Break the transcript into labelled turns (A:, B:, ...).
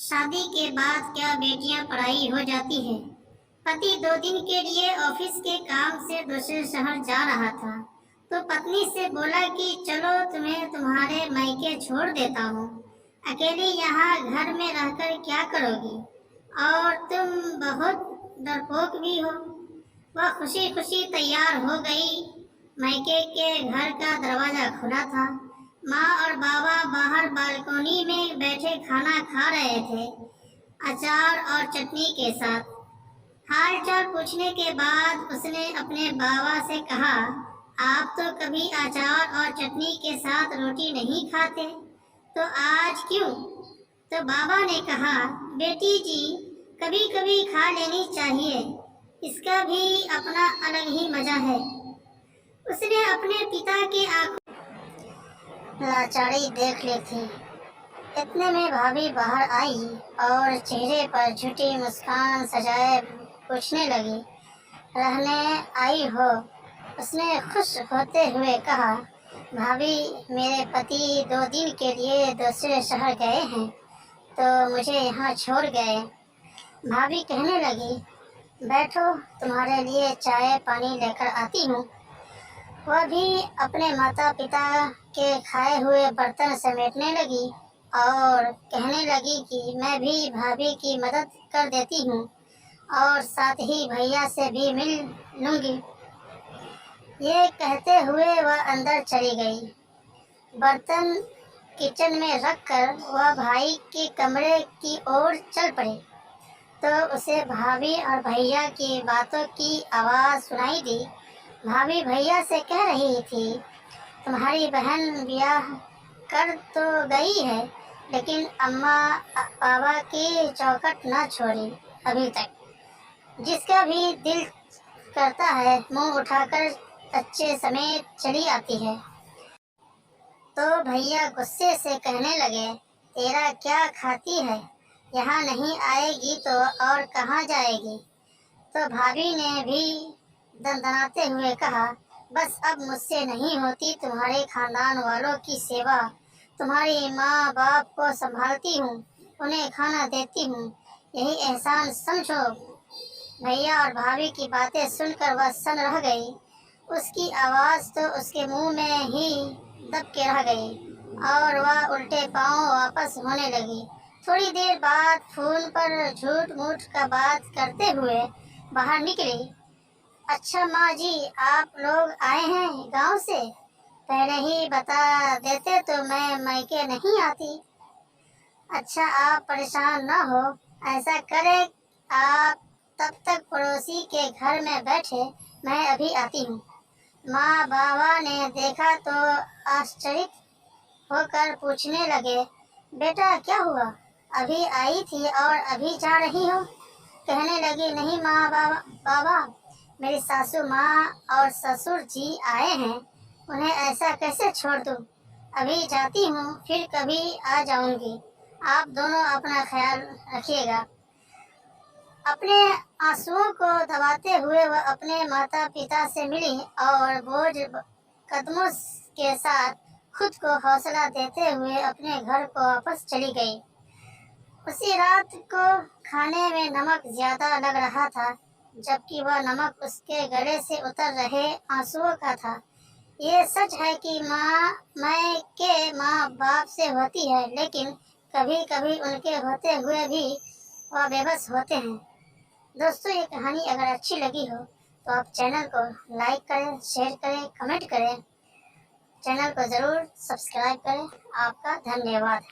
A: शादी के बाद क्या बेटियां पराई हो जाती हैं? पति 2 दिन के लिए ऑफिस के काम से दूसरे शहर जा रहा था, तो पत्नी से बोला कि चलो तुम्हें तुम्हारे मायके छोड़ देता हूँ। अकेली यहाँ घर में रहकर क्या करोगी? और तुम बहुत डरपोक भी हो। वह खुशी खुशी तैयार हो गई। मायके के घर का दरवाजा खुला था। माँ और बाबा बाहर बालकोनी में बैठे खाना खा रहे थे, अचार और चटनी के साथ। हाल चाल पूछने के बाद उसने अपने बाबा से कहा, आप तो कभी अचार और चटनी के साथ रोटी नहीं खाते, तो आज क्यों? तो बाबा ने कहा, बेटी जी, कभी कभी खा लेनी चाहिए, इसका भी अपना अलग ही मजा है। उसने अपने पिता की आंखों लाचारी देख ली थी। इतने में भाभी बाहर आई और चेहरे पर झूठी मुस्कान सजाए पूछने लगी, रहने आई हो? उसने खुश होते हुए कहा, भाभी, मेरे पति 2 दिन के लिए दूसरे शहर गए हैं, तो मुझे यहाँ छोड़ गए। भाभी कहने लगी, बैठो, तुम्हारे लिए चाय पानी लेकर आती हूँ। वह भी अपने माता पिता के खाए हुए बर्तन समेटने लगी और कहने लगी कि मैं भी भाभी की मदद कर देती हूँ और साथ ही भैया से भी मिल लूँगी। ये कहते हुए वह अंदर चली गई। बर्तन किचन में रखकर वह भाई के कमरे की ओर चल पड़ी, तो उसे भाभी और भैया की बातों की आवाज़ सुनाई दी। भाभी भैया से कह रही थी, तुम्हारी बहन ब्याह कर तो गई है, लेकिन अम्मा बाबा की चौखट न छोड़ी अभी तक। जिसका भी दिल करता है मुंह उठाकर बच्चे समेत चली आती है। तो भैया गुस्से से कहने लगे, तेरा क्या खाती है? यहाँ नहीं आएगी तो और कहाँ जाएगी? तो भाभी ने भी दंदनाते हुए कहा, बस अब मुझसे नहीं होती तुम्हारे खानदान वालों की सेवा। तुम्हारी माँ बाप को संभालती हूँ, उन्हें खाना देती हूँ, यही एहसान समझो। भैया और भाभी की बातें सुनकर वह सन रह गई। उसकी आवाज़ तो उसके मुंह में ही दब के रह गई और वह उल्टे पांव वापस होने लगी। थोड़ी देर बाद फोन पर झूठ मूठ का बात करते हुए बाहर निकली। अच्छा माँ जी, आप लोग आए हैं गांव से? पहले ही बता देते तो मैं मायके नहीं आती। अच्छा, आप परेशान न हो, ऐसा करें, आप तब तक पड़ोसी के घर में बैठे, मैं अभी आती हूँ। माँ बाबा ने देखा तो आश्चर्य होकर पूछने लगे, बेटा क्या हुआ? अभी आई थी और अभी जा रही हो? कहने लगी, नहीं माँ बाबा, मेरी सासू माँ और ससुर जी आए हैं, उन्हें ऐसा कैसे छोड़ दूँ? अभी जाती हूँ, फिर कभी आ जाऊँगी। आप दोनों अपना ख्याल रखिएगा। अपने आंसुओं को दबाते हुए वह अपने माता पिता से मिली और बोझ कदमों के साथ खुद को हौसला देते हुए अपने घर को वापस चली गई। उसी रात को खाने में नमक ज्यादा लग रहा था, जबकि वह नमक उसके गले से उतर रहे आंसुओं का था। ये सच है कि माँ बाप से होती है, लेकिन कभी कभी उनके होते हुए भी वह बेबस होते हैं। दोस्तों, ये कहानी अगर अच्छी लगी हो तो आप चैनल को लाइक करें, शेयर करें, कमेंट करें। चैनल को ज़रूर सब्सक्राइब करें। आपका धन्यवाद।